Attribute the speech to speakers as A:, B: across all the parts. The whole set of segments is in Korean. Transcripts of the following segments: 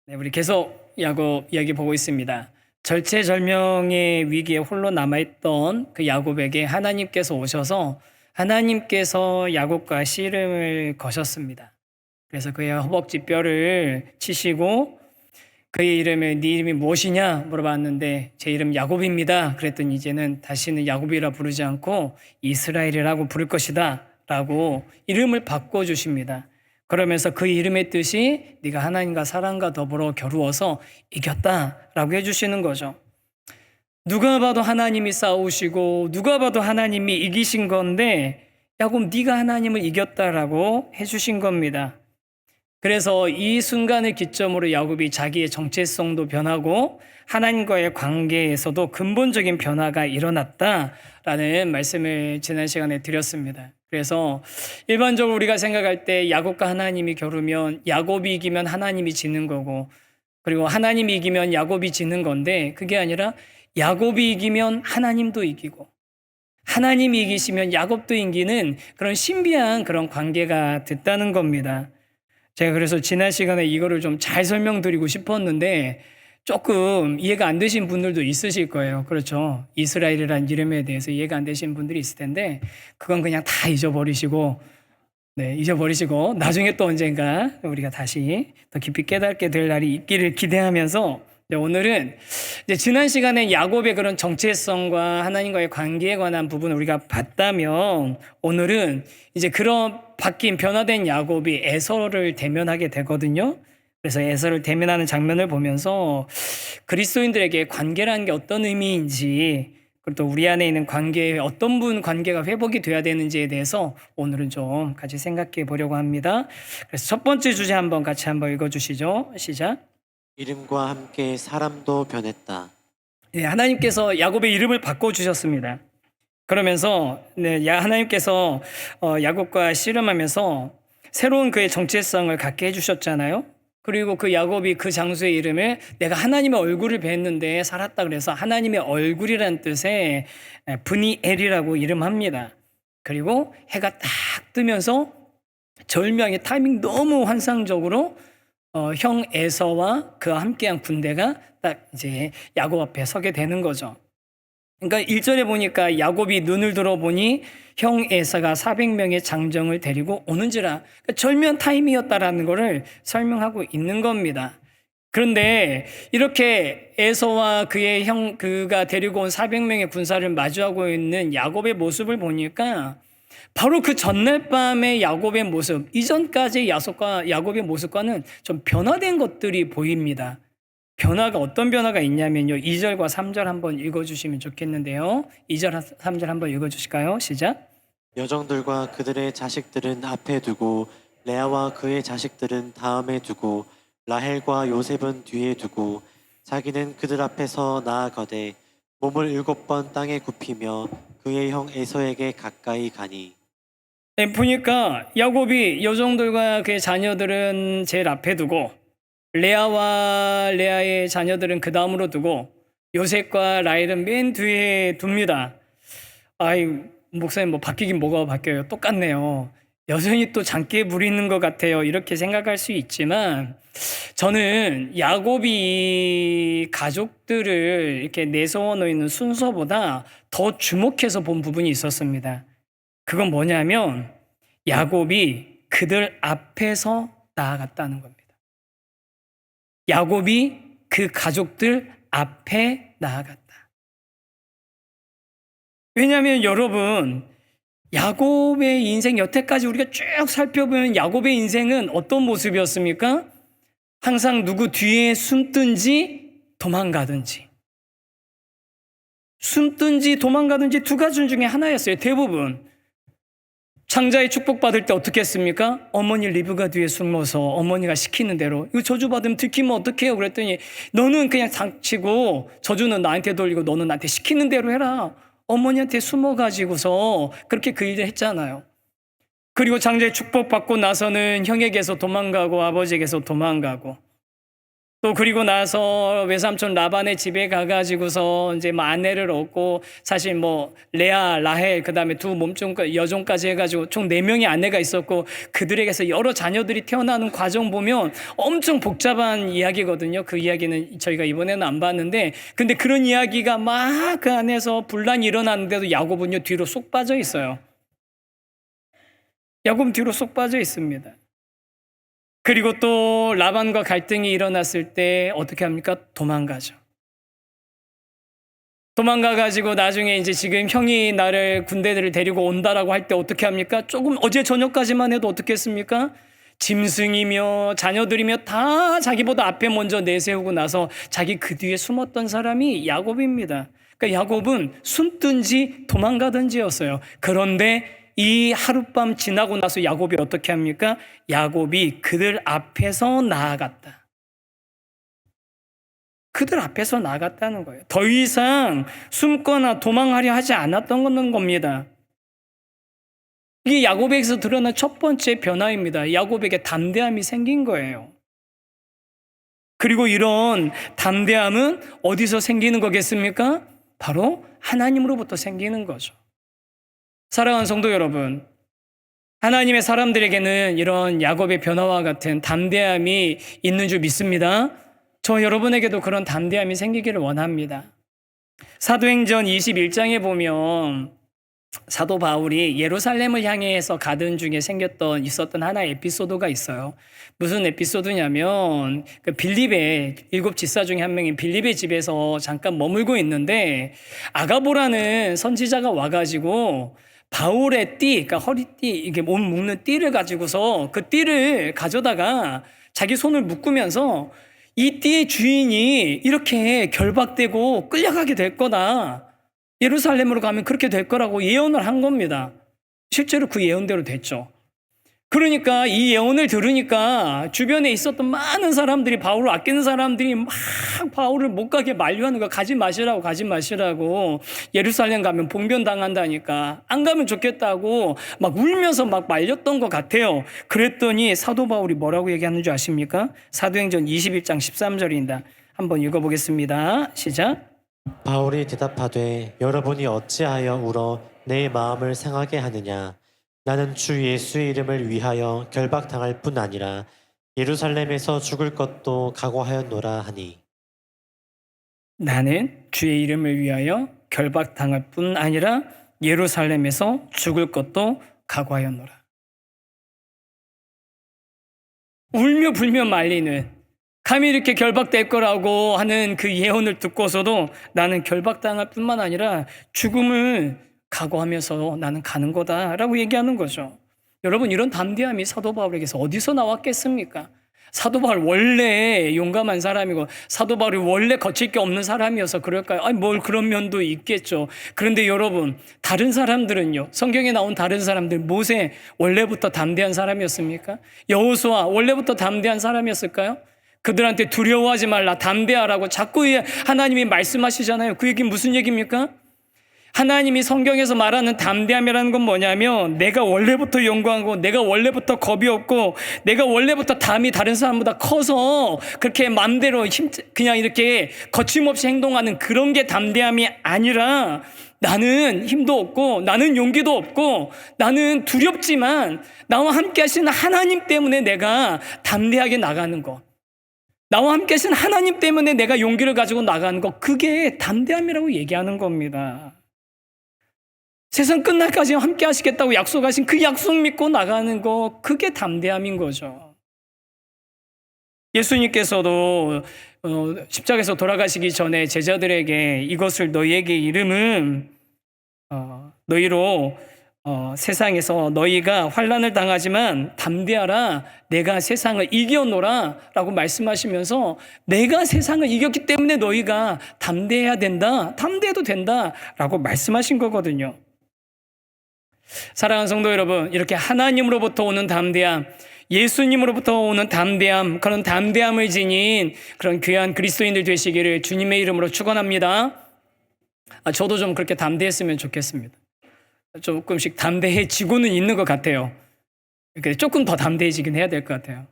A: 네, 우리 계속 야곱 이야기 보고 있습니다. 절체절명의 위기에 홀로 남아있던 그 야곱에게 하나님께서 오셔서 하나님께서 야곱과 씨름을 거셨습니다. 그래서 그의 허벅지 뼈를 치시고 그의 이름을 네 이름이 무엇이냐 물어봤는데 제 이름 야곱입니다. 그랬더니 이제는 다시는 야곱이라 부르지 않고 이스라엘이라고 부를 것이다 라고 이름을 바꿔주십니다. 그러면서 그 이름의 뜻이 네가 하나님과 사랑과 더불어 겨루어서 이겼다라고 해주시는 거죠. 누가 봐도 하나님이 싸우시고 누가 봐도 하나님이 이기신 건데 야곱 네가 하나님을 이겼다라고 해주신 겁니다. 그래서 이 순간을 기점으로 야곱이 자기의 정체성도 변하고 하나님과의 관계에서도 근본적인 변화가 일어났다라는 말씀을 지난 시간에 드렸습니다. 그래서 일반적으로 우리가 생각할 때 야곱과 하나님이 겨루면 야곱이 이기면 하나님이 지는 거고 그리고 하나님이 이기면 야곱이 지는 건데 그게 아니라 야곱이 이기면 하나님도 이기고 하나님이 이기시면 야곱도 이기는 그런 신비한 그런 관계가 됐다는 겁니다. 제가 그래서 지난 시간에 이거를 좀 잘 설명드리고 싶었는데 조금 이해가 안 되신 분들도 있으실 거예요. 그렇죠. 이스라엘이라는 이름에 대해서 이해가 안 되신 분들이 있을 텐데 그건 그냥 다 잊어버리시고 잊어버리시고 나중에 또 언젠가 우리가 다시 더 깊이 깨닫게 될 날이 있기를 기대하면서 오늘은 이제 지난 시간에 야곱의 그런 정체성과 하나님과의 관계에 관한 부분을 우리가 봤다면 오늘은 이제 그런 바뀐 변화된 야곱이 에서를 대면하게 되거든요. 그래서 에서를 대면하는 장면을 보면서 그리스도인들에게 관계라는 게 어떤 의미인지 그리고 또 우리 안에 있는 관계에 어떤 분 관계가 회복이 돼야 되는지에 대해서 오늘은 좀 같이 생각해 보려고 합니다. 그래서 첫 번째 주제 같이 한번 읽어주시죠. 시작.
B: 이름과 함께 사람도 변했다.
A: 네, 하나님께서 야곱의 이름을 바꿔주셨습니다. 그러면서 하나님께서 야곱과 씨름하면서 새로운 그의 정체성을 갖게 해주셨잖아요. 그리고 그 야곱이 그 장소의 이름을 내가 하나님의 얼굴을 뵀는데 살았다 그래서 하나님의 얼굴이라는 뜻의 브니엘이라고 이름합니다. 그리고 해가 딱 뜨면서 절명의 타이밍 너무 환상적으로 형 에서와 그와 함께한 군대가 딱 이제 야곱 앞에 서게 되는 거죠. 그러니까 1절에 보니까 야곱이 눈을 들어보니 형 에서가 400명의 장정을 데리고 오는지라 그러니까 절묘한 타임이었다라는 것을 설명하고 있는 겁니다. 그런데 이렇게 에서와 그의 그가 데리고 온 400명의 군사를 마주하고 있는 야곱의 모습을 보니까 바로 그 전날 밤의 야곱의 모습, 이전까지의 야곱의 모습과는 좀 변화된 것들이 보입니다. 변화가 어떤 변화가 있냐면요. 2절과 3절 한번 읽어주시면 좋겠는데요. 2절, 3절 한번 읽어주실까요? 시작.
B: 여종들과 그들의 자식들은 앞에 두고 레아와 그의 자식들은 다음에 두고 라헬과 요셉은 뒤에 두고 자기는 그들 앞에서 나아가되 몸을 7번 땅에 굽히며 그의 형 에서에게 가까이 가니.
A: 네, 보니까 야곱이 여종들과 그의 자녀들은 제일 앞에 두고 레아와 레아의 자녀들은 그 다음으로 두고 요셉과 라헬은 맨 뒤에 둡니다. 아이, 목사님 뭐 바뀌긴 뭐가 바뀌어요? 똑같네요. 여전히 또 장기에 부리는 것 같아요. 이렇게 생각할 수 있지만 저는 야곱이 가족들을 이렇게 내세워 놓는 순서보다 더 주목해서 본 부분이 있었습니다. 그건 뭐냐면 야곱이 그들 앞에서 나아갔다는 겁니다. 야곱이 그 가족들 앞에 나아갔다. 왜냐하면 여러분 야곱의 인생 여태까지 우리가 쭉 살펴보면 야곱의 인생은 어떤 모습이었습니까? 항상 누구 뒤에 숨든지 도망가든지 도망가든지 두 가지 중에 하나였어요. 대부분 장자의 축복받을 때 어떻게 했습니까? 어머니 리브가 뒤에 숨어서 어머니가 시키는 대로 이거 저주받으면 들키면 어떡해요? 그랬더니 너는 그냥 장치고 저주는 나한테 돌리고 너는 나한테 시키는 대로 해라. 어머니한테 숨어가지고서 그렇게 그 일을 했잖아요. 그리고 장자의 축복받고 나서는 형에게서 도망가고 아버지에게서 도망가고 또 그리고 나서 외삼촌 라반의 집에 가가지고서 이제 뭐 아내를 얻고, 사실 뭐 레아, 라헬, 그다음에 두 몸종 여종까지 해가지고 총 4명의 아내가 있었고, 그들에게서 여러 자녀들이 태어나는 과정 보면 엄청 복잡한 이야기거든요. 그 이야기는 저희가 이번에는 안 봤는데, 근데 그런 이야기가 막 그 안에서 분란이 일어났는데도 야곱은요 뒤로 쏙 빠져 있어요. 야곱은 뒤로 쏙 빠져 있습니다. 그리고 또 라반과 갈등이 일어났을 때 어떻게 합니까? 도망가죠. 도망가가지고 나중에 이제 지금 형이 나를 군대들을 데리고 온다라고 할 때 어떻게 합니까? 조금 어제 저녁까지만 해도 어떻게 했습니까? 짐승이며 자녀들이며 다 자기보다 앞에 먼저 내세우고 나서 자기 그 뒤에 숨었던 사람이 야곱입니다. 그러니까 야곱은 숨든지 도망가든지였어요. 그런데 이 하룻밤 지나고 나서 야곱이 어떻게 합니까? 야곱이 그들 앞에서 나아갔다. 그들 앞에서 나아갔다는 거예요. 더 이상 숨거나 도망하려 하지 않았던 겁니다. 이게 야곱에게서 드러난 첫 번째 변화입니다. 야곱에게 담대함이 생긴 거예요. 그리고 이런 담대함은 어디서 생기는 거겠습니까? 바로 하나님으로부터 생기는 거죠. 사랑하는 성도 여러분, 하나님의 사람들에게는 이런 야곱의 변화와 같은 담대함이 있는 줄 믿습니다. 저 여러분에게도 그런 담대함이 생기기를 원합니다. 사도행전 21장에 보면 사도 바울이 예루살렘을 향해서 가던 중에 있었던 하나의 에피소드가 있어요. 무슨 에피소드냐면 그 빌립의 7 지사 중에 한 명인 빌립의 집에서 잠깐 머물고 있는데 아가보라는 선지자가 와가지고 바울의 띠, 그러니까 허리띠, 이게 몸 묶는 띠를 가지고서 그 띠를 가져다가 자기 손을 묶으면서 이 띠의 주인이 이렇게 결박되고 끌려가게 될 거다. 예루살렘으로 가면 그렇게 될 거라고 예언을 한 겁니다. 실제로 그 예언대로 됐죠. 그러니까 이 예언을 들으니까 주변에 있었던 많은 사람들이, 바울을 아끼는 사람들이 막 바울을 못 가게 만류하는 거야. 가지 마시라고. 예루살렘 가면 봉변당한다니까. 안 가면 좋겠다고 막 울면서 막 말렸던 것 같아요. 그랬더니 사도 바울이 뭐라고 얘기하는 줄 아십니까? 사도행전 21장 13절입니다. 한번 읽어보겠습니다. 시작.
B: 바울이 대답하되 여러분이 어찌하여 울어 내 마음을 상하게 하느냐. 나는 주 예수의 이름을 위하여 결박당할 뿐 아니라 예루살렘에서 죽을 것도 각오하였노라 하니.
A: 나는 주의 이름을 위하여 결박당할 뿐 아니라 예루살렘에서 죽을 것도 각오하였노라. 울며 불며 말리는, 감히 이렇게 결박될 거라고 하는 그 예언을 듣고서도 나는 결박당할 뿐만 아니라 죽음을 각오하면서 나는 가는 거다라고 얘기하는 거죠. 여러분, 이런 담대함이 사도 바울에게서 어디서 나왔겠습니까? 사도 바울 원래 용감한 사람이고 사도 바울이 원래 거칠 게 없는 사람이어서 그럴까요? 아니, 뭘 그런 면도 있겠죠. 그런데 여러분, 다른 사람들은요, 성경에 나온 다른 사람들, 모세 원래부터 담대한 사람이었습니까? 여호수아 원래부터 담대한 사람이었을까요? 그들한테 두려워하지 말라, 담대하라고 자꾸 하나님이 말씀하시잖아요. 그 얘기는 무슨 얘기입니까? 하나님이 성경에서 말하는 담대함이라는 건 뭐냐면 내가 원래부터 영광하고 내가 원래부터 겁이 없고 내가 원래부터 담이 다른 사람보다 커서 그렇게 마음대로 그냥 이렇게 거침없이 행동하는 그런 게 담대함이 아니라, 나는 힘도 없고 나는 용기도 없고 나는 두렵지만 나와 함께 하시는 하나님 때문에 내가 담대하게 나가는 것, 나와 함께 하시는 하나님 때문에 내가 용기를 가지고 나가는 것, 그게 담대함이라고 얘기하는 겁니다. 세상 끝날까지 함께 하시겠다고 약속하신 그 약속 믿고 나가는 거, 그게 담대함인 거죠. 예수님께서도 십자가에서 돌아가시기 전에 제자들에게 이것을 너희에게 이름은 너희로 세상에서 너희가 환난을 당하지만 담대하라, 내가 세상을 이겨노라 라고 말씀하시면서 내가 세상을 이겼기 때문에 너희가 담대해야 된다, 담대해도 된다 라고 말씀하신 거거든요. 사랑하는 성도 여러분, 이렇게 하나님으로부터 오는 담대함, 예수님으로부터 오는 담대함, 그런 담대함을 지닌 그런 귀한 그리스도인들 되시기를 주님의 이름으로 축원합니다. 저도 좀 그렇게 담대했으면 좋겠습니다. 조금씩 담대해지고는 있는 것 같아요. 조금 더 담대해지긴 해야 될 것 같아요.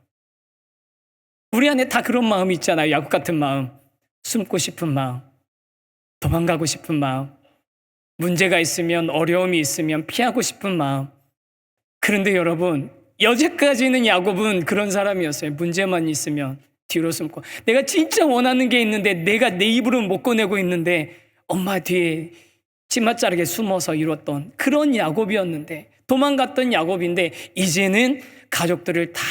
A: 우리 안에 다 그런 마음이 있잖아요. 야곱 같은 마음. 숨고 싶은 마음. 도망가고 싶은 마음. 문제가 있으면, 어려움이 있으면 피하고 싶은 마음. 그런데 여러분, 여태까지는 야곱은 그런 사람이었어요. 문제만 있으면 뒤로 숨고, 내가 진짜 원하는 게 있는데 내가 내 입으로 못 꺼내고 있는데 엄마 뒤에 치맛자락에 숨어서 이뤘던 그런 야곱이었는데, 도망갔던 야곱인데, 이제는 가족들을 다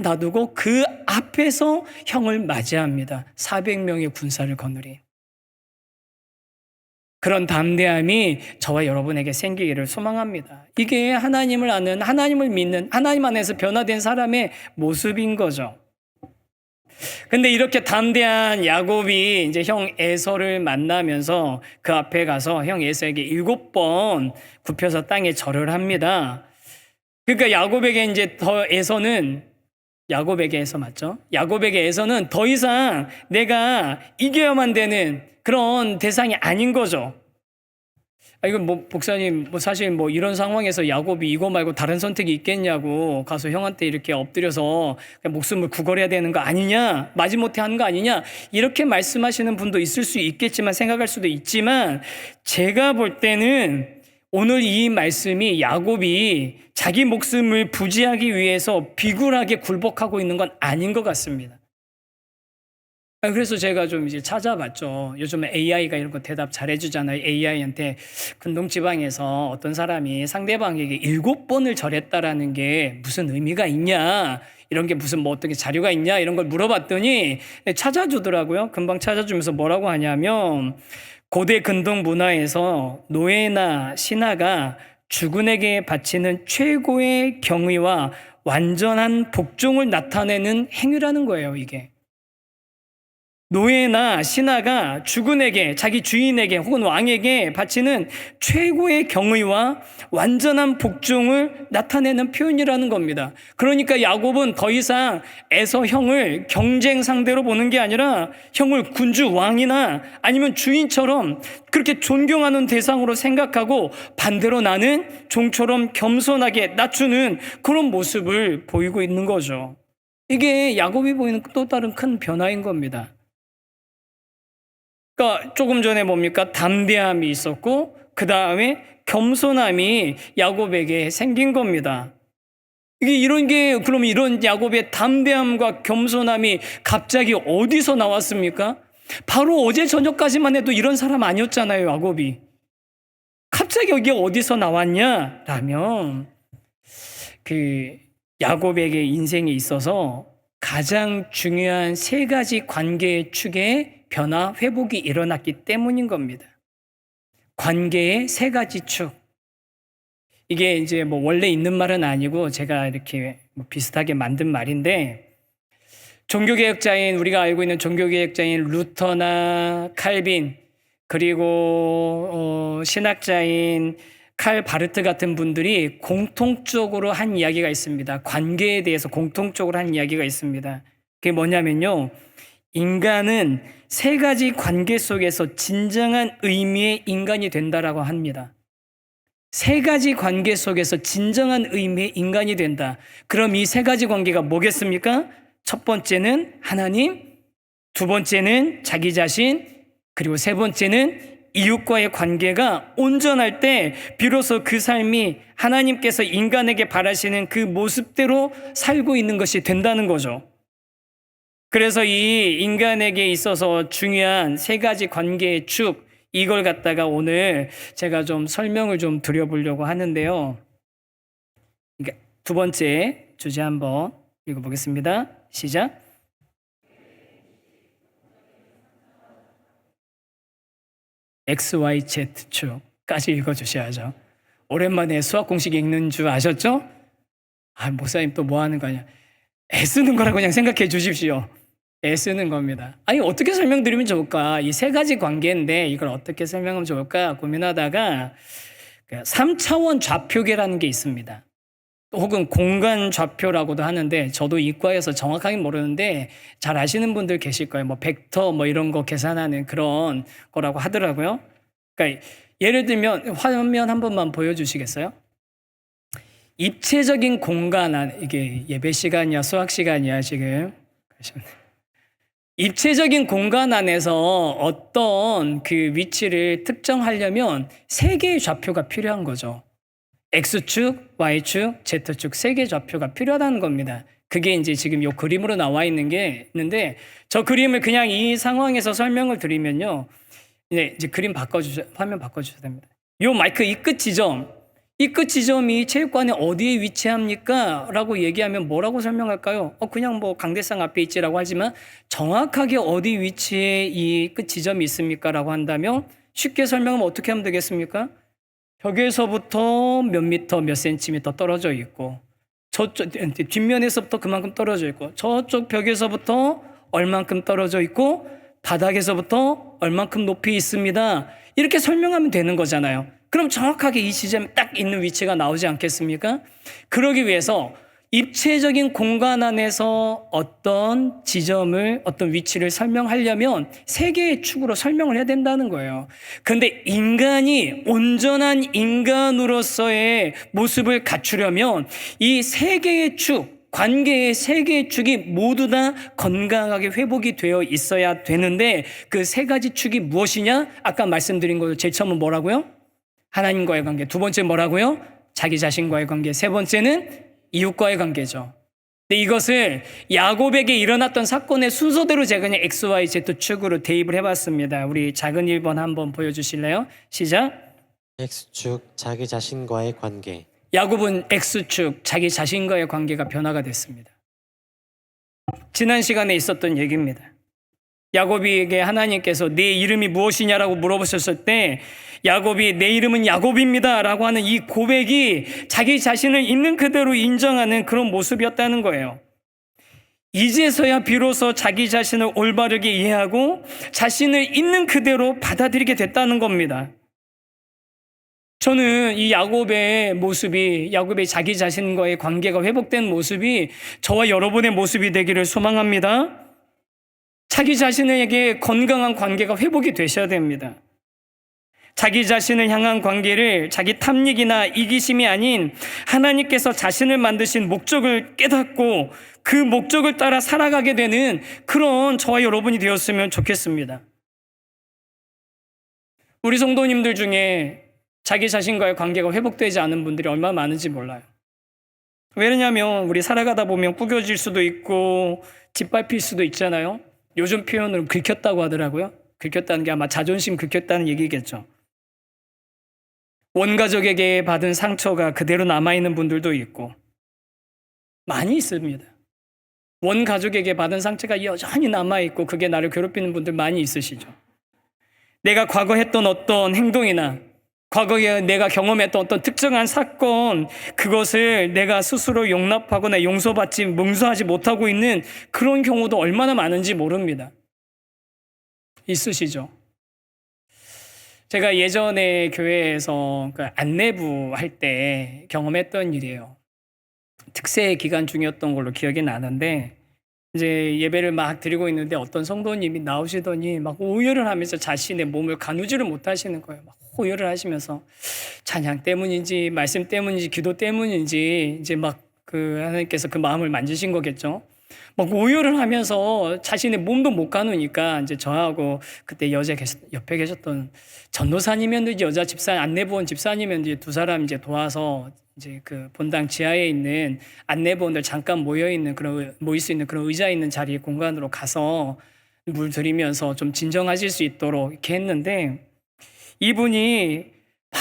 A: 놔두고 그 앞에서 형을 맞이합니다. 400명의 군사를 거느린 그런 담대함이 저와 여러분에게 생기기를 소망합니다. 이게 하나님을 아는, 하나님을 믿는, 하나님 안에서 변화된 사람의 모습인 거죠. 근데 이렇게 담대한 야곱이 이제 형 에서를 만나면서 그 앞에 가서 형 에서에게 7번 굽혀서 땅에 절을 합니다. 그러니까 야곱에게 이제 더 에서는, 야곱에게 에서 맞죠? 야곱에게 에서는 더 이상 내가 이겨야만 되는 그런 대상이 아닌 거죠. 이건 뭐 목사님, 뭐 사실 뭐 이런 상황에서 야곱이 이거 말고 다른 선택이 있겠냐고 가서 형한테 이렇게 엎드려서 목숨을 구걸해야 되는 거 아니냐, 마지못해 하는 거 아니냐, 이렇게 말씀하시는 분도 있을 수 있겠지만, 생각할 수도 있지만, 제가 볼 때는 오늘 이 말씀이 야곱이 자기 목숨을 부지하기 위해서 비굴하게 굴복하고 있는 건 아닌 것 같습니다. 그래서 제가 좀 이제 찾아봤죠. 요즘 AI가 이런 거 대답 잘해주잖아요. AI한테 근동지방에서 어떤 사람이 상대방에게 7번을 절했다라는 게 무슨 의미가 있냐, 이런 게 무슨 뭐 어떻게 자료가 있냐, 이런 걸 물어봤더니 찾아주더라고요. 금방 찾아주면서 뭐라고 하냐면, 고대 근동 문화에서 노예나 신하가 주군에게 바치는 최고의 경의와 완전한 복종을 나타내는 행위라는 거예요, 이게. 노예나 신하가 주군에게, 자기 주인에게 혹은 왕에게 바치는 최고의 경의와 완전한 복종을 나타내는 표현이라는 겁니다. 그러니까 야곱은 더 이상 에서 형을 경쟁 상대로 보는 게 아니라 형을 군주, 왕이나 아니면 주인처럼 그렇게 존경하는 대상으로 생각하고, 반대로 나는 종처럼 겸손하게 낮추는 그런 모습을 보이고 있는 거죠. 이게 야곱이 보이는 또 다른 큰 변화인 겁니다. 그러니까 조금 전에 뭡니까? 담대함이 있었고, 그 다음에 겸손함이 야곱에게 생긴 겁니다. 이게 이런 게, 그럼 이런 야곱의 담대함과 겸손함이 갑자기 어디서 나왔습니까? 바로 어제 저녁까지만 해도 이런 사람 아니었잖아요, 야곱이. 갑자기 이게 어디서 나왔냐? 라면, 그 야곱에게 인생에 있어서 가장 중요한 3가지 관계의 축에 변화, 회복이 일어났기 때문인 겁니다. 관계의 3가지 축. 이게 이제 뭐 원래 있는 말은 아니고 제가 이렇게 뭐 비슷하게 만든 말인데, 종교개혁자인, 우리가 알고 있는 종교개혁자인 루터나 칼빈, 그리고 신학자인 칼 바르트 같은 분들이 공통적으로 한 이야기가 있습니다. 관계에 대해서 공통적으로 한 이야기가 있습니다. 그게 뭐냐면요, 인간은 3가지 관계 속에서 진정한 의미의 인간이 된다라고 합니다. 3가지 관계 속에서 진정한 의미의 인간이 된다. 그럼 이 3가지 관계가 뭐겠습니까? 첫 번째는 하나님, 두 번째는 자기 자신, 그리고 세 번째는 이웃과의 관계가 온전할 때 비로소 그 삶이 하나님께서 인간에게 바라시는 그 모습대로 살고 있는 것이 된다는 거죠. 그래서 이 인간에게 있어서 중요한 3가지 관계의 축, 이걸 갖다가 오늘 제가 좀 설명을 좀 드려보려고 하는데요. 그러니까 두 번째 주제 한번 읽어보겠습니다. 시작. XYZ 축까지 읽어주셔야죠. 오랜만에 수학 공식 읽는 줄 아셨죠? 목사님 또 뭐 하는 거냐? 애쓰는 거라고 그냥 생각해 주십시오. 애쓰는 겁니다. 아니, 어떻게 설명드리면 좋을까? 이 3가지 관계인데 이걸 어떻게 설명하면 좋을까 고민하다가 3차원 좌표계라는 게 있습니다. 혹은 공간 좌표라고도 하는데, 저도 이과에서 정확하게 모르는데 잘 아시는 분들 계실 거예요. 뭐 벡터 뭐 이런 거 계산하는 그런 거라고 하더라고요. 그러니까 예를 들면 화면 한 번만 보여주시겠어요? 입체적인 공간, 이게 예배 시간이야 수학 시간이야 지금? 입체적인 공간 안에서 어떤 그 위치를 특정하려면 세 개의 좌표가 필요한 거죠. X축, Y축, Z축 세 개의 좌표가 필요하다는 겁니다. 그게 이제 지금 이 그림으로 나와 있는 게 있는데 저 그림을 그냥 이 상황에서 설명을 드리면요. 네, 이제 그림 화면 바꿔주셔야 됩니다. 요 마이크 이 끝 지점, 이 끝 지점이 체육관에 어디에 위치합니까? 라고 얘기하면 뭐라고 설명할까요? 그냥 뭐 강대상 앞에 있지라고 하지만 정확하게 어디 위치에 이 끝 지점이 있습니까? 라고 한다면 쉽게 설명하면 어떻게 하면 되겠습니까? 벽에서부터 몇 미터, 몇 센티미터 떨어져 있고 저쪽 뒷면에서부터 그만큼 떨어져 있고 저쪽 벽에서부터 얼만큼 떨어져 있고 바닥에서부터 얼만큼 높이 있습니다. 이렇게 설명하면 되는 거잖아요. 그럼 정확하게 이 지점에 딱 있는 위치가 나오지 않겠습니까? 그러기 위해서 입체적인 공간 안에서 어떤 지점을, 어떤 위치를 설명하려면 세 개의 축으로 설명을 해야 된다는 거예요. 그런데 인간이 온전한 인간으로서의 모습을 갖추려면 이 세 개의 축, 관계의 세 개의 축이 모두 다 건강하게 회복이 되어 있어야 되는데 그 세 가지 축이 무엇이냐? 아까 말씀드린 거예요. 제일 처음은 뭐라고요? 하나님과의 관계. 두 번째 뭐라고요? 자기 자신과의 관계. 세 번째는 이웃과의 관계죠. 근데 이것을 야곱에게 일어났던 사건의 순서대로 제가 그냥 X, Y, Z 축으로 대입을 해봤습니다. 우리 작은 1번 한번 보여주실래요? 시작.
B: X축 자기 자신과의 관계.
A: 야곱은 X축 자기 자신과의 관계가 변화가 됐습니다. 지난 시간에 있었던 얘기입니다. 야곱에게 하나님께서 네 이름이 무엇이냐라고 물어보셨을 때 야곱이 내 이름은 야곱입니다 라고 하는 이 고백이 자기 자신을 있는 그대로 인정하는 그런 모습이었다는 거예요. 이제서야 비로소 자기 자신을 올바르게 이해하고 자신을 있는 그대로 받아들이게 됐다는 겁니다. 저는 이 야곱의 모습이, 야곱의 자기 자신과의 관계가 회복된 모습이 저와 여러분의 모습이 되기를 소망합니다. 자기 자신에게 건강한 관계가 회복이 되셔야 됩니다. 자기 자신을 향한 관계를 자기 탐닉이나 이기심이 아닌 하나님께서 자신을 만드신 목적을 깨닫고 그 목적을 따라 살아가게 되는 그런 저와 여러분이 되었으면 좋겠습니다. 우리 성도님들 중에 자기 자신과의 관계가 회복되지 않은 분들이 얼마나 많은지 몰라요. 왜냐하면 우리 살아가다 보면 구겨질 수도 있고 짓밟힐 수도 있잖아요. 요즘 표현으로 긁혔다고 하더라고요. 긁혔다는 게 아마 자존심 긁혔다는 얘기겠죠. 원가족에게 받은 상처가 그대로 남아있는 분들도 있고 많이 있습니다. 원가족에게 받은 상처가 여전히 남아있고 그게 나를 괴롭히는 분들 많이 있으시죠. 내가 과거 했던 어떤 행동이나 과거에 내가 경험했던 어떤 특정한 사건, 그것을 내가 스스로 용납하거나 용서하지 못하고 있는 그런 경우도 얼마나 많은지 모릅니다. 있으시죠? 제가 예전에 교회에서 그 안내부 할 때 경험했던 일이에요. 특세 기간 중이었던 걸로 기억이 나는데 이제 예배를 막 드리고 있는데 어떤 성도님이 나오시더니 막 오열을 하면서 자신의 몸을 가누지를 못하시는 거예요. 막 오열을 하시면서 찬양 때문인지 말씀 때문인지 기도 때문인지 이제 막 그 하나님께서 그 마음을 만지신 거겠죠. 막 오열을 하면서 자신의 몸도 못 가누니까 이제 저하고 그때 옆에 계셨던 전도사님이었는지 여자 안내부원 집사님이었는지 두 사람 이제 도와서 이제 그 본당 지하에 있는 안내부원들 잠깐 모일 수 있는 그런 의자 있는 자리 공간으로 가서 물 드리면서 좀 진정하실 수 있도록 이렇게 했는데 이분이 막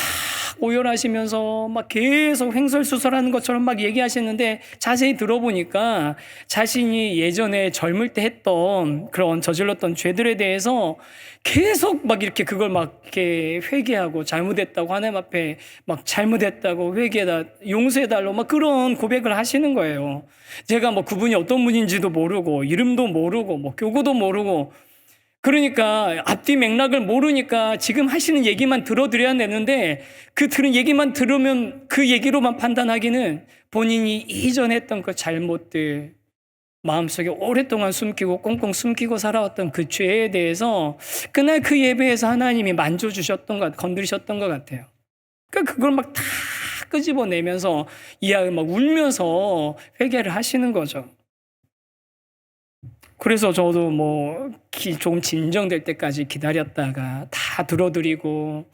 A: 오열하시면서 막 계속 횡설수설하는 것처럼 막 얘기하시는데 자세히 들어보니까 자신이 예전에 젊을 때 했던 그런 저질렀던 죄들에 대해서 계속 막 이렇게 그걸 막 이렇게 회개하고 잘못했다고 하나님 앞에 막 잘못했다고 용서해달라고 막 그런 고백을 하시는 거예요. 제가 뭐 그분이 어떤 분인지도 모르고 이름도 모르고 뭐 교구도 모르고 그러니까 앞뒤 맥락을 모르니까 지금 하시는 얘기만 들어드려야 되는데 그 들은 얘기만 들으면 그 얘기로만 판단하기는 본인이 이전에 했던 그 잘못들 마음속에 오랫동안 숨기고 꽁꽁 숨기고 살아왔던 그 죄에 대해서 그날 그 예배에서 하나님이 건드리셨던 것 같아요. 그러니까 그걸 막 다 끄집어내면서 막 울면서 회개를 하시는 거죠. 그래서 저도 조금 진정될 때까지 기다렸다가 다 들어드리고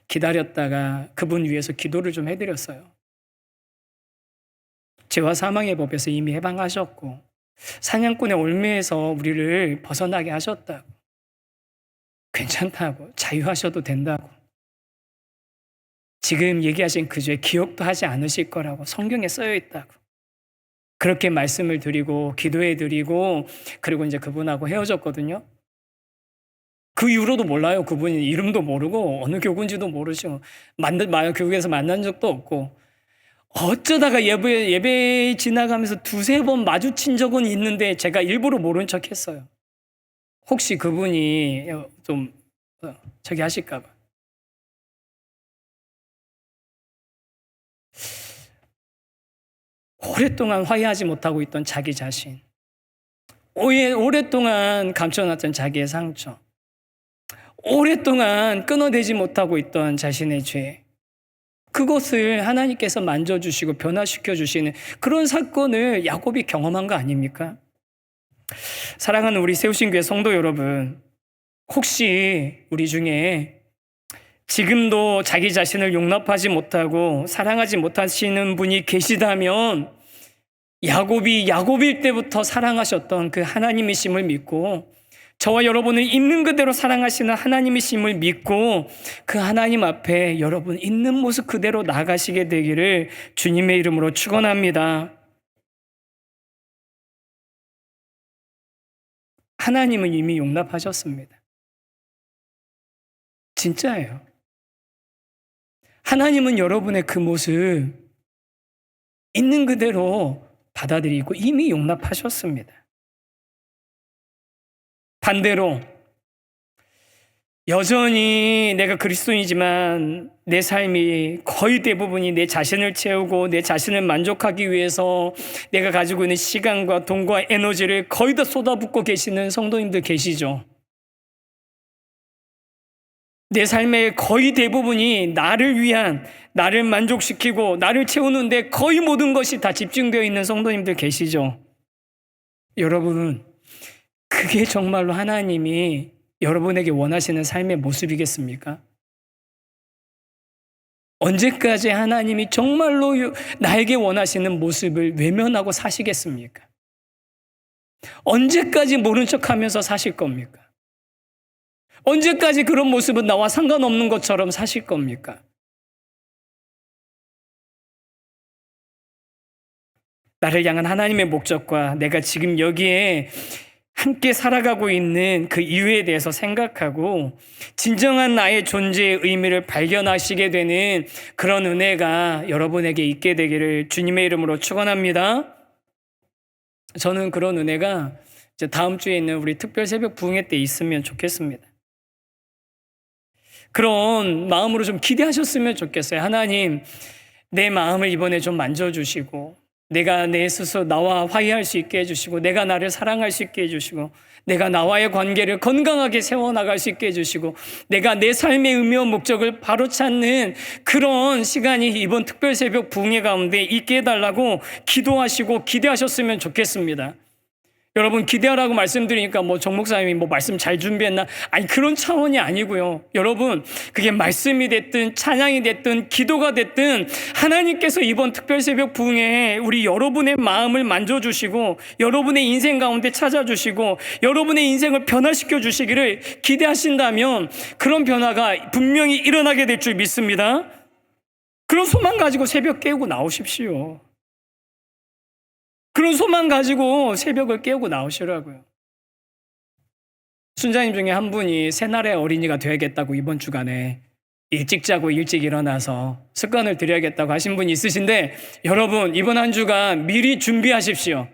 A: 기다렸다가 그분 위해서 기도를 좀 해드렸어요. 죄와 사망의 법에서 이미 해방하셨고 사냥꾼의 올무에서 우리를 벗어나게 하셨다고, 괜찮다고, 자유하셔도 된다고, 지금 얘기하신 그 죄 기억도 하지 않으실 거라고 성경에 쓰여 있다고 그렇게 말씀을 드리고 기도해 드리고, 그리고 이제 그분하고 헤어졌거든요. 그 이후로도 몰라요. 그분이 이름도 모르고 어느 교구인지도 모르시고 교회에서 만난 적도 없고, 어쩌다가 예배 지나가면서 두세 번 마주친 적은 있는데 제가 일부러 모른 척 했어요. 혹시 그분이 좀 저기 하실까 봐. 오랫동안 화해하지 못하고 있던 자기 자신, 오랫동안 감춰놨던 자기의 상처, 오랫동안 끊어내지 못하고 있던 자신의 죄, 그것을 하나님께서 만져주시고 변화시켜 주시는 그런 사건을 야곱이 경험한 거 아닙니까? 사랑하는 우리 세우신교회 성도 여러분, 혹시 우리 중에 지금도 자기 자신을 용납하지 못하고 사랑하지 못하시는 분이 계시다면, 야곱일 때부터 사랑하셨던 그 하나님이심을 믿고, 저와 여러분을 있는 그대로 사랑하시는 하나님이심을 믿고 그 하나님 앞에 여러분 있는 모습 그대로 나가시게 되기를 주님의 이름으로 축원합니다. 하나님은 이미 용납하셨습니다. 진짜예요. 하나님은 여러분의 그 모습 있는 그대로 받아들이고 이미 용납하셨습니다. 반대로 여전히 내가 그리스도인이지만 내 삶이 거의 대부분이 내 자신을 채우고 내 자신을 만족하기 위해서 내가 가지고 있는 시간과 돈과 에너지를 거의 다 쏟아붓고 계시는 성도님들 계시죠? 내 삶의 거의 대부분이 나를 위한, 나를 만족시키고 나를 채우는데 거의 모든 것이 다 집중되어 있는 성도님들 계시죠? 여러분, 그게 정말로 하나님이 여러분에게 원하시는 삶의 모습이겠습니까? 언제까지 하나님이 정말로 나에게 원하시는 모습을 외면하고 사시겠습니까? 언제까지 모른 척하면서 사실 겁니까? 언제까지 그런 모습은 나와 상관없는 것처럼 사실 겁니까? 나를 향한 하나님의 목적과 내가 지금 여기에 함께 살아가고 있는 그 이유에 대해서 생각하고 진정한 나의 존재의 의미를 발견하시게 되는 그런 은혜가 여러분에게 있게 되기를 주님의 이름으로 축원합니다. 저는 그런 은혜가 이제 다음 주에 있는 우리 특별 새벽 부흥회 때 있으면 좋겠습니다. 그런 마음으로 좀 기대하셨으면 좋겠어요. 하나님, 내 마음을 이번에 좀 만져주시고 내가 내 스스로 나와 화해할 수 있게 해주시고 내가 나를 사랑할 수 있게 해주시고 내가 나와의 관계를 건강하게 세워나갈 수 있게 해주시고 내가 내 삶의 의미와 목적을 바로 찾는 그런 시간이 이번 특별 새벽 부흥회 가운데 있게 해달라고 기도하시고 기대하셨으면 좋겠습니다. 여러분, 기대하라고 말씀드리니까 정 목사님이 말씀 잘 준비했나? 아니, 그런 차원이 아니고요. 여러분, 그게 말씀이 됐든 찬양이 됐든 기도가 됐든 하나님께서 이번 특별 새벽 부흥회에 우리 여러분의 마음을 만져주시고 여러분의 인생 가운데 찾아주시고 여러분의 인생을 변화시켜 주시기를 기대하신다면 그런 변화가 분명히 일어나게 될 줄 믿습니다. 그런 소망 가지고 새벽 깨우고 나오십시오. 그런 소망 가지고 새벽을 깨우고 나오시라고요. 순자님 중에 한 분이 새날의 어린이가 되어야겠다고 이번 주간에 일찍 자고 일찍 일어나서 습관을 들여야겠다고 하신 분이 있으신데, 여러분, 이번 한 주간 미리 준비하십시오.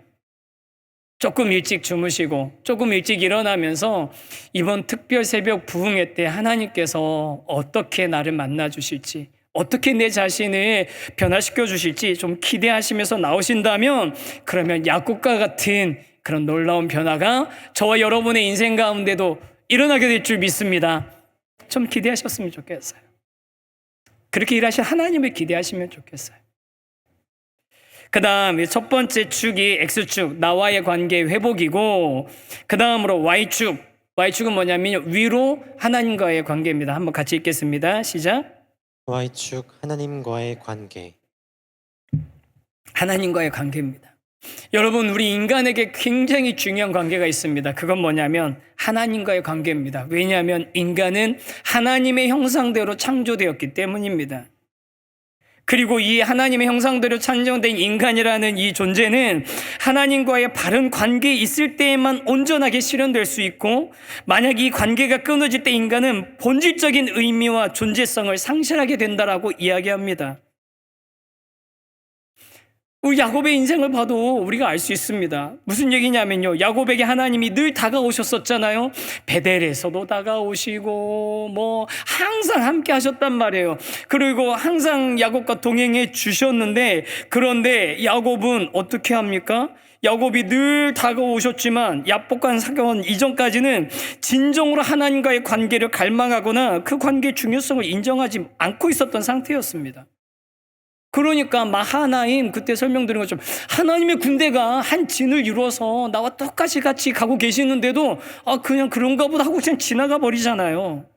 A: 조금 일찍 주무시고 조금 일찍 일어나면서 이번 특별 새벽 부흥회 때 하나님께서 어떻게 나를 만나 주실지, 어떻게 내 자신을 변화시켜 주실지 좀 기대하시면서 나오신다면, 그러면 야곱과 같은 그런 놀라운 변화가 저와 여러분의 인생 가운데도 일어나게 될 줄 믿습니다. 좀 기대하셨으면 좋겠어요. 그렇게 일하실 하나님을 기대하시면 좋겠어요. 그 다음 첫 번째 축이 X축, 나와의 관계 회복이고, 그 다음으로 Y축은 뭐냐면 위로 하나님과의 관계입니다. 한번 같이 읽겠습니다. 시작.
B: Y축 하나님과의 관계.
A: 하나님과의 관계입니다. 여러분, 우리 인간에게 굉장히 중요한 관계가 있습니다. 그건 뭐냐면 하나님과의 관계입니다. 왜냐하면 인간은 하나님의 형상대로 창조되었기 때문입니다. 그리고 이 하나님의 형상대로 창조된 인간이라는 이 존재는 하나님과의 바른 관계에 있을 때에만 온전하게 실현될 수 있고, 만약 이 관계가 끊어질 때 인간은 본질적인 의미와 존재성을 상실하게 된다라고 이야기합니다. 우리 야곱의 인생을 봐도 우리가 알 수 있습니다. 무슨 얘기냐면요, 야곱에게 하나님이 늘 다가오셨었잖아요. 베델에서도 다가오시고 항상 함께 하셨단 말이에요. 그리고 항상 야곱과 동행해 주셨는데, 그런데 야곱은 어떻게 합니까? 야곱이 늘 다가오셨지만 야복한 사건 이전까지는 진정으로 하나님과의 관계를 갈망하거나 그 관계의 중요성을 인정하지 않고 있었던 상태였습니다. 그러니까 마하나임, 그때 설명드린 것처럼 하나님의 군대가 한 진을 이루어서 나와 똑같이 같이 가고 계시는데도 그냥 그런가 보다 하고 그냥 지나가 버리잖아요.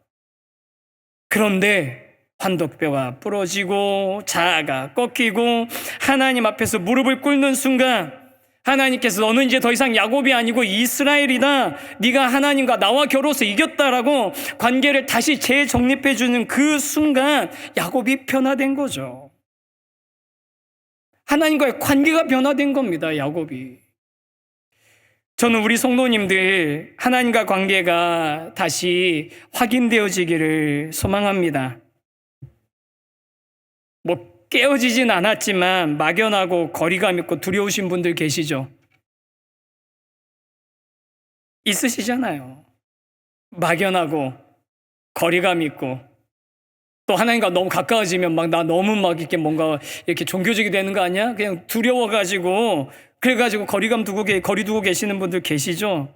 A: 그런데 환덕뼈가 부러지고 자아가 꺾이고 하나님 앞에서 무릎을 꿇는 순간, 하나님께서 너는 이제 더 이상 야곱이 아니고 이스라엘이다, 네가 하나님과 나와 겨루어서 이겼다라고 관계를 다시 재정립해 주는 그 순간 야곱이 변화된 거죠. 하나님과의 관계가 변화된 겁니다, 야곱이. 저는 우리 성도님들 하나님과 관계가 다시 확인되어지기를 소망합니다. 깨어지진 않았지만 막연하고 거리감 있고 두려우신 분들 계시죠? 있으시잖아요. 막연하고 거리감 있고, 또 하나님과 너무 가까워지면 나 너무 이렇게 뭔가 이렇게 종교적이 되는 거 아니야? 그냥 두려워가지고, 그래가지고 거리 두고 계시는 분들 계시죠?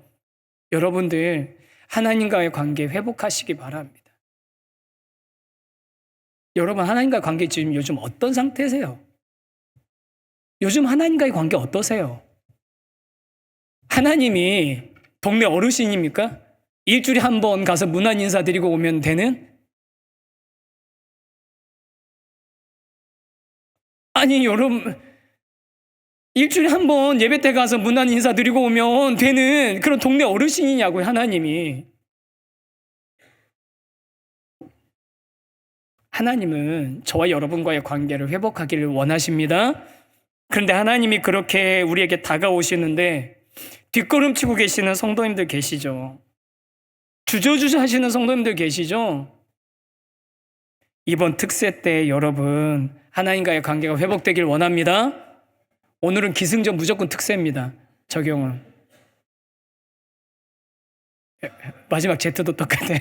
A: 여러분들 하나님과의 관계 회복하시기 바랍니다. 여러분, 하나님과의 관계 지금 요즘 어떤 상태세요? 요즘 하나님과의 관계 어떠세요? 하나님이 동네 어르신입니까? 일주일에 한 번 가서 문안 인사드리고 오면 되는? 아니, 여러분, 일주일에 한 번 예배 때 가서 문안 인사드리고 오면 되는 그런 동네 어르신이냐고요, 하나님이. 하나님은 저와 여러분과의 관계를 회복하기를 원하십니다. 그런데 하나님이 그렇게 우리에게 다가오시는데 뒷걸음치고 계시는 성도님들 계시죠? 주저주저 하시는 성도님들 계시죠? 이번 특세 때 여러분 하나님과의 관계가 회복되길 원합니다. 오늘은 기승전 무조건 특세입니다. 적용은. 마지막 Z도 똑같아요.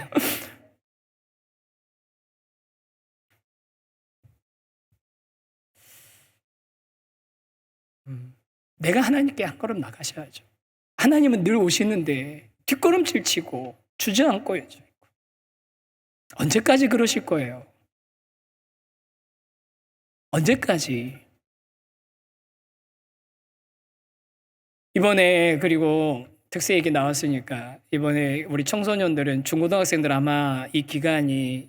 A: 내가 하나님께 한 걸음 나가셔야죠. 하나님은 늘 오시는데 뒷걸음질 치고 주저앉고 있죠. 언제까지 그러실 거예요? 언제까지? 이번에, 그리고 특세 얘기 나왔으니까, 이번에 우리 청소년들은 중고등학생들 아마 이 기간이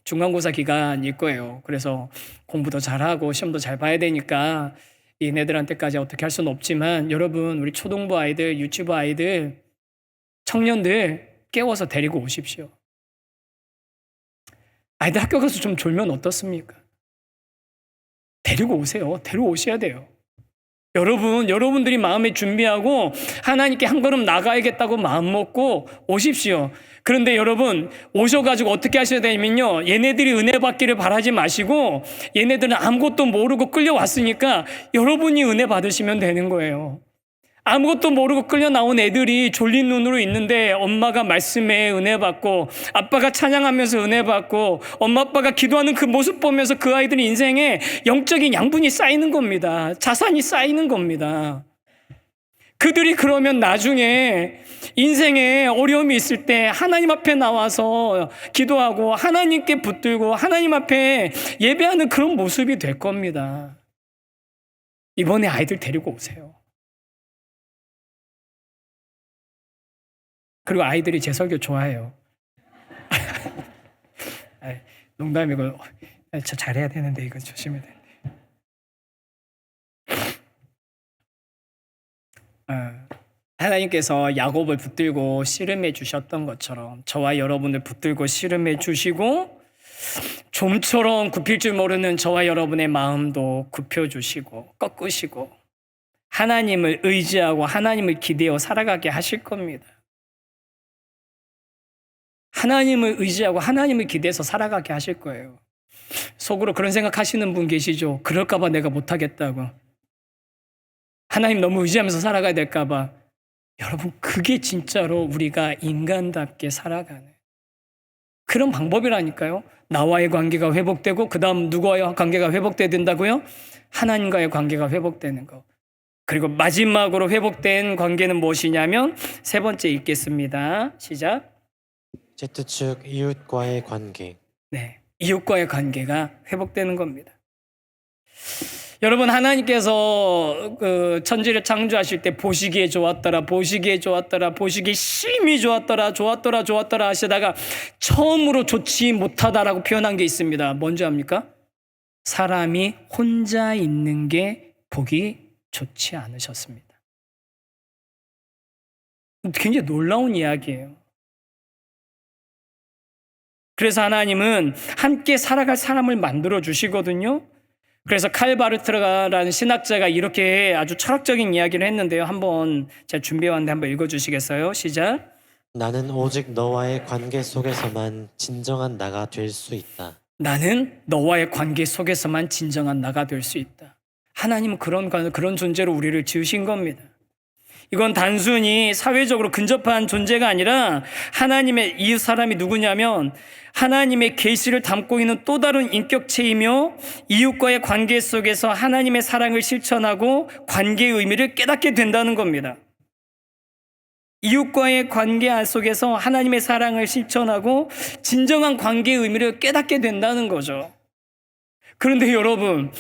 A: 중간고사 기간일 거예요. 그래서 공부도 잘하고 시험도 잘 봐야 되니까 얘네들한테까지 어떻게 할 수는 없지만, 여러분 우리 초등부 아이들, 유치부 아이들, 청년들 깨워서 데리고 오십시오. 아이들 학교 가서 좀 졸면 어떻습니까? 데리고 오세요. 데려오셔야 돼요. 여러분들이 마음에 준비하고 하나님께 한 걸음 나가야겠다고 마음 먹고 오십시오. 그런데 여러분, 오셔가지고 어떻게 하셔야 되냐면요, 얘네들이 은혜 받기를 바라지 마시고, 얘네들은 아무것도 모르고 끌려왔으니까 여러분이 은혜 받으시면 되는 거예요. 아무것도 모르고 끌려 나온 애들이 졸린 눈으로 있는데 엄마가 말씀에 은혜 받고 아빠가 찬양하면서 은혜 받고 엄마 아빠가 기도하는 그 모습 보면서 그 아이들의 인생에 영적인 양분이 쌓이는 겁니다. 자산이 쌓이는 겁니다. 그들이 그러면 나중에 인생에 어려움이 있을 때 하나님 앞에 나와서 기도하고 하나님께 붙들고 하나님 앞에 예배하는 그런 모습이 될 겁니다. 이번에 아이들 데리고 오세요. 그리고 아이들이 제 설교 좋아해요. 농담이고 저 잘해야 되는데 이거 조심해야 되는데. 하나님께서 야곱을 붙들고 씨름해 주셨던 것처럼 저와 여러분을 붙들고 씨름해 주시고 좀처럼 굽힐 줄 모르는 저와 여러분의 마음도 굽혀주시고 꺾으시고 하나님을 의지하고 하나님을 기대어 살아가게 하실 겁니다. 하나님을 의지하고 하나님을 기대해서 살아가게 하실 거예요. 속으로 그런 생각하시는 분 계시죠? 그럴까 봐 내가 못하겠다고. 하나님 너무 의지하면서 살아가야 될까 봐. 여러분, 그게 진짜로 우리가 인간답게 살아가는 그런 방법이라니까요. 나와의 관계가 회복되고 그 다음 누구와의 관계가 회복돼야 된다고요? 하나님과의 관계가 회복되는 거. 그리고 마지막으로 회복된 관계는 무엇이냐면 세 번째 읽겠습니다. 시작.
B: Z축 이웃과의 관계.
A: 네, 이웃과의 관계가 회복되는 겁니다. 여러분, 하나님께서 그 천지를 창조하실 때 보시기에 좋았더라, 보시기에 좋았더라, 보시기에 심히 좋았더라, 좋았더라, 좋았더라 하시다가 처음으로 좋지 못하다라고 표현한 게 있습니다. 뭔지 압니까? 사람이 혼자 있는 게 보기 좋지 않으셨습니다. 굉장히 놀라운 이야기예요. 그래서 하나님은 함께 살아갈 사람을 만들어 주시거든요. 그래서 칼바르트라는 신학자가 이렇게 아주 철학적인 이야기를 했는데요. 한번 제가 준비해왔는데 한번 읽어주시겠어요? 시작.
B: 나는 오직 너와의 관계 속에서만 진정한 나가 될 수 있다.
A: 나는 너와의 관계 속에서만 진정한 나가 될 수 있다. 하나님은 그런 존재로 우리를 지으신 겁니다. 이건 단순히 사회적으로 근접한 존재가 아니라 하나님의 이 사람이 누구냐면 하나님의 계시를 담고 있는 또 다른 인격체이며 이웃과의 관계 속에서 하나님의 사랑을 실천하고 관계의 의미를 깨닫게 된다는 겁니다. 이웃과의 관계 속에서 하나님의 사랑을 실천하고 진정한 관계의 의미를 깨닫게 된다는 거죠. 그런데 여러분,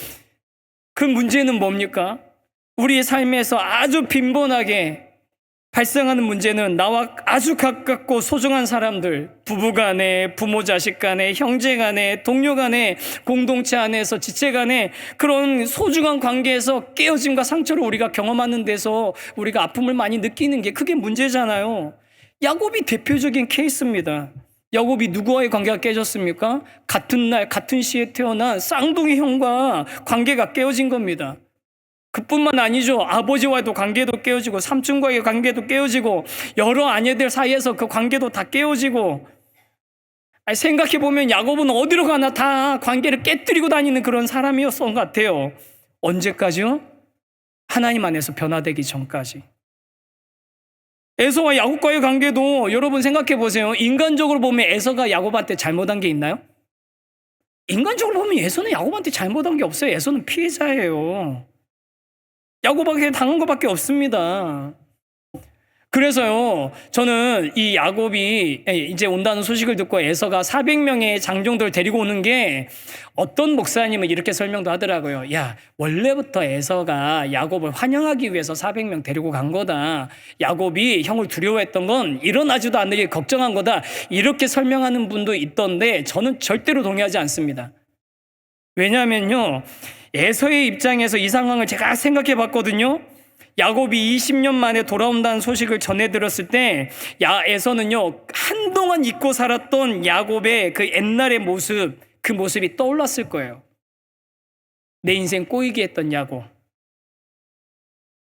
A: 그 문제는 뭡니까? 우리의 삶에서 아주 빈번하게 발생하는 문제는 나와 아주 가깝고 소중한 사람들, 부부 간에, 부모 자식 간에, 형제 간에, 동료 간에, 공동체 안에서 지체 간에 그런 소중한 관계에서 깨어짐과 상처를 우리가 경험하는 데서 우리가 아픔을 많이 느끼는 게 그게 문제잖아요. 야곱이 대표적인 케이스입니다. 야곱이 누구와의 관계가 깨졌습니까? 같은 날, 같은 시에 태어난 쌍둥이 형과 관계가 깨어진 겁니다. 그뿐만 아니죠. 아버지와도 관계도 깨어지고 삼촌과의 관계도 깨어지고 여러 아내들 사이에서 그 관계도 다 깨어지고 생각해보면 야곱은 어디로 가나 다 관계를 깨뜨리고 다니는 그런 사람이었던 것 같아요. 언제까지요? 하나님 안에서 변화되기 전까지. 에서와 야곱과의 관계도 여러분 생각해보세요. 인간적으로 보면 에서가 야곱한테 잘못한 게 있나요? 인간적으로 보면 에서는 야곱한테 잘못한 게 없어요. 에서는 피해자예요. 야곱에게 당한 것밖에 없습니다. 그래서요, 저는 이 야곱이 이제 온다는 소식을 듣고 에서가 400명의 장정들을 데리고 오는 게 어떤 목사님은 이렇게 설명도 하더라고요. 야, 원래부터 에서가 야곱을 환영하기 위해서 400명 데리고 간 거다. 야곱이 형을 두려워했던 건 일어나지도 않게 걱정한 거다. 이렇게 설명하는 분도 있던데 저는 절대로 동의하지 않습니다. 왜냐하면요, 에서의 입장에서 이 상황을 제가 생각해 봤거든요. 야곱이 20년 만에 돌아온다는 소식을 전해 들었을 때 에서는요, 한동안 잊고 살았던 야곱의 그 옛날의 모습, 그 모습이 떠올랐을 거예요. 내 인생 꼬이게 했던 야곱.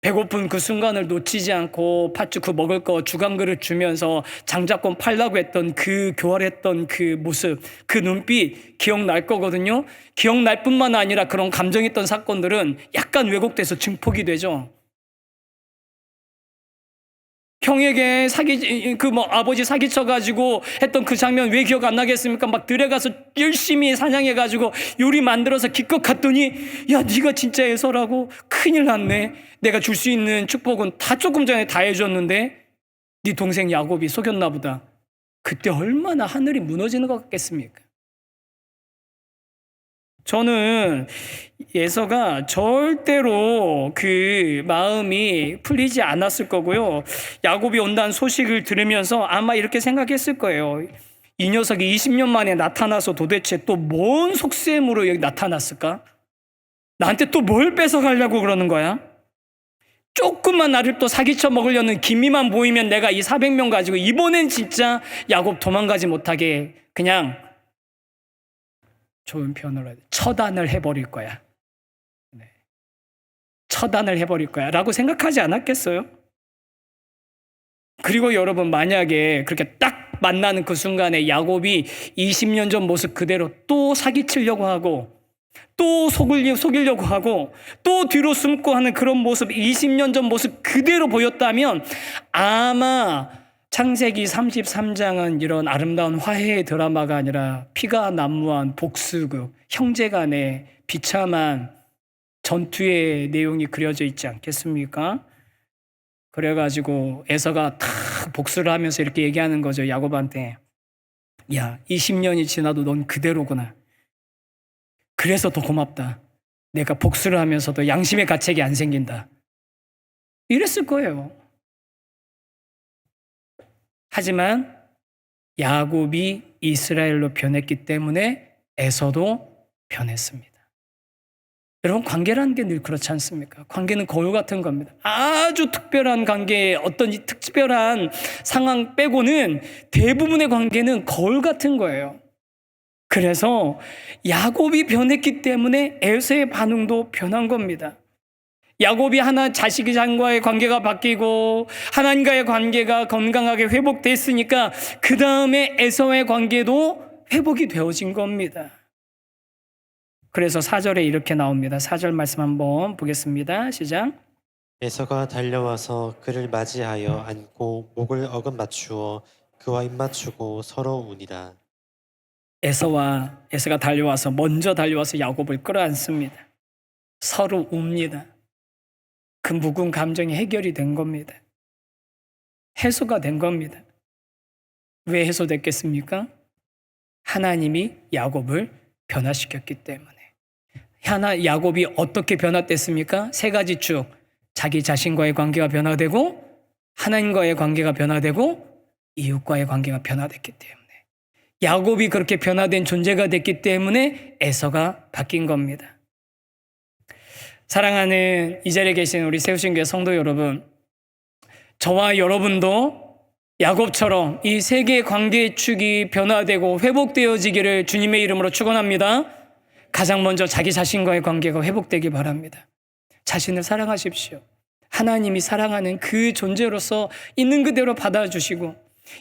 A: 배고픈 그 순간을 놓치지 않고 팥죽 그 먹을 거 주간 그릇 주면서 장자권 팔라고 했던 그 교활했던 그 모습, 그 눈빛 기억날 거거든요. 기억날 뿐만 아니라 그런 감정했던 사건들은 약간 왜곡돼서 증폭이 되죠. 형에게 아버지 사기쳐가지고 했던 그 장면 왜 기억 안 나겠습니까? 막 들어가서 열심히 사냥해가지고 요리 만들어서 기껏 갔더니 야, 네가 진짜 에서라고? 큰일 났네. 내가 줄 수 있는 축복은 다 조금 전에 다 해줬는데 네 동생 야곱이 속였나 보다. 그때 얼마나 하늘이 무너지는 것 같겠습니까? 저는 에서가 절대로 그 마음이 풀리지 않았을 거고요. 야곱이 온다는 소식을 들으면서 아마 이렇게 생각했을 거예요. 이 녀석이 20년 만에 나타나서 도대체 또 뭔 속셈으로 여기 나타났을까? 나한테 또 뭘 뺏어가려고 그러는 거야? 조금만 나를 또 사기쳐 먹으려는 기미만 보이면 내가 이 400명 가지고 이번엔 진짜 야곱 도망가지 못하게 그냥 좋은 표현으로 해야 돼. 처단을 해버릴 거야. 네. 처단을 해버릴 거야 라고 생각하지 않았겠어요? 그리고 여러분, 만약에 그렇게 딱 만나는 그 순간에 야곱이 20년 전 모습 그대로 또 사기치려고 하고 또 속이려고 하고 또 뒤로 숨고 하는 그런 모습, 20년 전 모습 그대로 보였다면 아마 창세기 33장은 이런 아름다운 화해의 드라마가 아니라 피가 난무한 복수극, 형제 간의 비참한 전투의 내용이 그려져 있지 않겠습니까? 그래가지고 에서가 다 복수를 하면서 이렇게 얘기하는 거죠. 야곱한테. 야, 20년이 지나도 넌 그대로구나. 그래서 더 고맙다. 내가 복수를 하면서도 양심의 가책이 안 생긴다. 이랬을 거예요. 하지만 야곱이 이스라엘로 변했기 때문에 에서도 변했습니다. 여러분, 관계라는 게 늘 그렇지 않습니까? 관계는 거울 같은 겁니다. 아주 특별한 관계, 어떤 특별한 상황 빼고는 대부분의 관계는 거울 같은 거예요. 그래서 야곱이 변했기 때문에 에서의 반응도 변한 겁니다. 야곱이 자식과의 관계가 바뀌고 하나님과의 관계가 건강하게 회복됐으니까 그 다음에 에서의 관계도 회복이 되어진 겁니다. 그래서 4절에 이렇게 나옵니다. 4절 말씀 한번 보겠습니다. 시작.
B: 에서가 달려와서 그를 맞이하여 안고 목을 어긋맞추어 그와 입맞추고 서로 우니라.
A: 에서가 달려와서 먼저 달려와서 야곱을 끌어안습니다. 서로 웁니다. 그 묵은 감정이 해결이 된 겁니다. 해소가 된 겁니다. 왜 해소됐겠습니까? 하나님이 야곱을 변화시켰기 때문에. 야곱이 어떻게 변화됐습니까? 세 가지 축. 자기 자신과의 관계가 변화되고, 하나님과의 관계가 변화되고, 이웃과의 관계가 변화됐기 때문에. 야곱이 그렇게 변화된 존재가 됐기 때문에 에서가 바뀐 겁니다. 사랑하는 이 자리에 계신 우리 세우신교회 성도 여러분, 저와 여러분도 야곱처럼 이 세 개의 관계의 축이 변화되고 회복되어지기를 주님의 이름으로 축원합니다. 가장 먼저 자기 자신과의 관계가 회복되기 바랍니다. 자신을 사랑하십시오. 하나님이 사랑하는 그 존재로서 있는 그대로 받아주시고,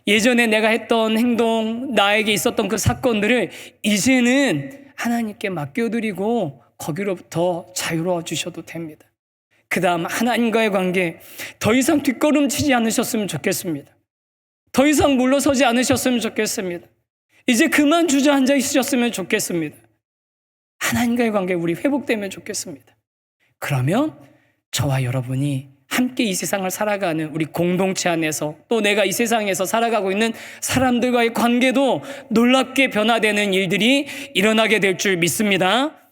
A: 예전에 내가 했던 행동, 나에게 있었던 그 사건들을 이제는 하나님께 맡겨드리고 거기로부터 자유로워 주셔도 됩니다. 그 다음 하나님과의 관계, 더 이상 뒷걸음치지 않으셨으면 좋겠습니다. 더 이상 물러서지 않으셨으면 좋겠습니다. 이제 그만 주저앉아 있으셨으면 좋겠습니다. 하나님과의 관계 우리 회복되면 좋겠습니다. 그러면 저와 여러분이 함께 이 세상을 살아가는 우리 공동체 안에서, 또 내가 이 세상에서 살아가고 있는 사람들과의 관계도 놀랍게 변화되는 일들이 일어나게 될 줄 믿습니다.